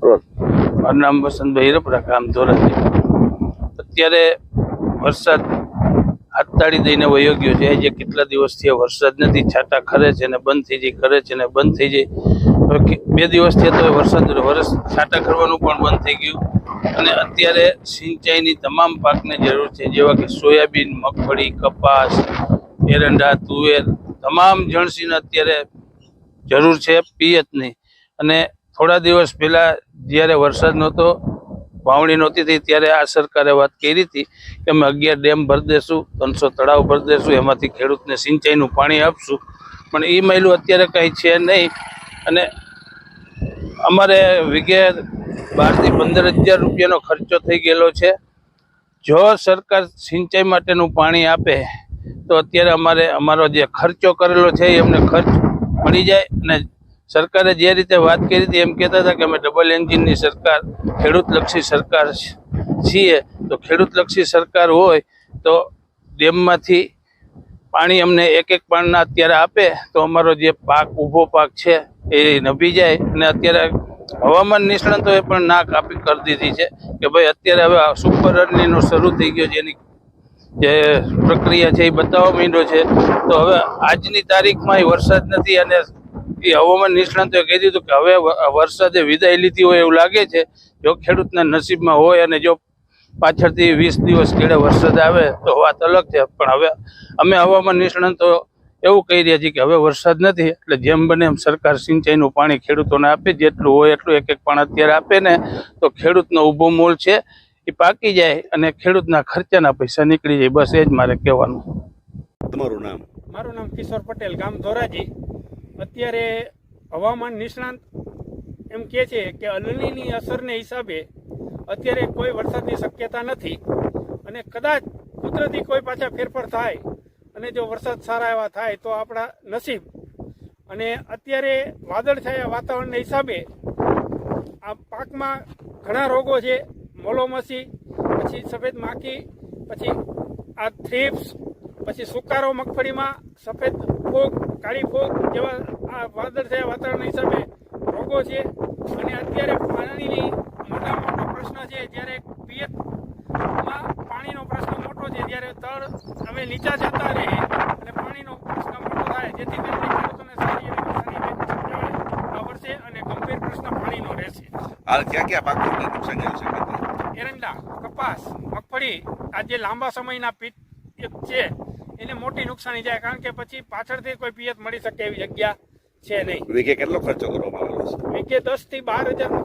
મારું નામ વસંતભાઈ હિરપરા, ગામ ધોરાજી. અત્યારે વરસાદ હાથતાળી દઈને વયો ગયો છે. જે કેટલા દિવસથી વરસાદ નથી, છાંટા ખરે છે ને બંધ થઈ જાય, ખરે છે ને બંધ થઈ જાય. હવે 2 દિવસથી તો વરસાદ છાંટા ખરવાનું પણ બંધ થઈ ગયું. અને અત્યારે સિંચાઈની તમામ પાકને જરૂર છે, જેવા કે સોયાબીન, મગફળી, કપાસ, એરંડા, તુવેર, તમામ જણસીને અત્યારે જરૂર છે પિયતની. અને થોડા દિવસ પહેલાં જ્યારે વરસાદ નહોતો, વાવણી નહોતી થઈ, ત્યારે આ સરકારે વાત કરી હતી કે અમે 11 ડેમ ભરી દઈશું, 300 તળાવ ભરી દઈશું, એમાંથી ખેડૂતને સિંચાઈનું પાણી આપશું. પણ એ મહિલું અત્યારે કંઈ છે નહીં. અને અમારે વીઘે 12 થી 15 હજાર રૂપિયાનો ખર્ચો થઈ ગયેલો છે. જો સરકાર સિંચાઈ માટેનું પાણી આપે તો અત્યારે અમારો જે ખર્ચો કરેલો છે એ અમને ખર્ચ મળી જાય. અને સરકારે જે રીતે વાત કરી હતી એમ કહેતા હતા કે અમે ડબલ એન્જિનની સરકાર, ખેડૂતલક્ષી સરકાર છીએ. તો ખેડૂતલક્ષી સરકાર હોય તો ડેમમાંથી પાણી અમને એક પાણના અત્યારે આપે તો અમારો જે પાક, ઊભો પાક છે એ નભી જાય. અને અત્યારે હવામાન નિષ્ણાતોએ પણ ના કાપી કરી દીધી છે કે ભાઈ અત્યારે હવે સુપર અર્લીનો શરૂ થઈ ગયો છે, એની જે પ્રક્રિયા છે એ બતાવવા માંડ્યો છે. તો હવે આજની તારીખમાં વરસાદ નથી. અને એ હવામાન નિષ્ણાતોએ કહી દીધું કે હવે વરસાદે વિદાય લીધી હોય એવું લાગે છે. જો ખેડૂતના નસીબમાં હોય અને જો પાછળથી 20 દિવસ કેળે વરસાદ આવે તો વાત અલગ છે. પણ હવે અમે હવામાન નિષ્ણાતો એવું કહી રહ્યા છીએ કે હવે વરસાદ નથી, એટલે જેમ બને એમ સરકાર સિંચાઈનું પાણી ખેડૂતોને આપે, જેટલું હોય એટલું એક પાણ અત્યારે આપે ને તો ખેડૂતનો ઊભો મૂળ છે એ પાકી જાય અને ખેડૂતના ખર્ચાના પૈસા નીકળી જાય. બસ એ જ મારે કહેવાનું. તમારું નામ? મારું નામ કિશોર પટેલ, ગામ ધોરાજી. અત્યારે હવામાન નિષ્ણાંત એમ કહે છે કે અલનીની અસરને હિસાબે અત્યારે કોઈ વરસાદની શક્યતા નથી. અને કદાચ કુદરતી કોઈ પાછા ફેરફાર થાય અને જો વરસાદ સારા એવા થાય તો આપણા નસીબ. અને અત્યારે વાદળછાયા વાતાવરણના હિસાબે આ પાકમાં ઘણા રોગો છે, મોલોમસી, પછી સફેદ માખી, પછી આ થ્રીપ્સ, પછી સુકારો મગફળીમાં, સફેદ ફૂગ, કાળી ફૂગ જેવા આ વાદળછાયા વાતાવરણના હિસાબે રોગો છે. અને અત્યારે પાણીની મોટો પ્રશ્ન છે. જ્યારે પિયતમાં પાણીનો પ્રશ્ન મોટો છે, જ્યારે તળ અમે નીચા જતા રહીએ અને પાણીનો પ્રશ્ન મોટો થાય, જેથી કરીને ખેડૂતોને સારી એવી આ વર્ષે અને ગંભીર પ્રશ્ન પાણીનો રહેશે. હાલ ક્યાં પાકોને નુકસાન જઈ શકે છે? એરંડા, કપાસ, મગફળી, આ જે લાંબા સમયના પિયત છે એને મોટી નુકસાની જાય, કારણ કે પછી પાછળથી કોઈ પિયત મળી શકે એવી જગ્યા છે નહીં. વીઘે કેટલો ખર્ચો કરવામાં આવેલો છે? વીઘે 10 થી 12 હજારનો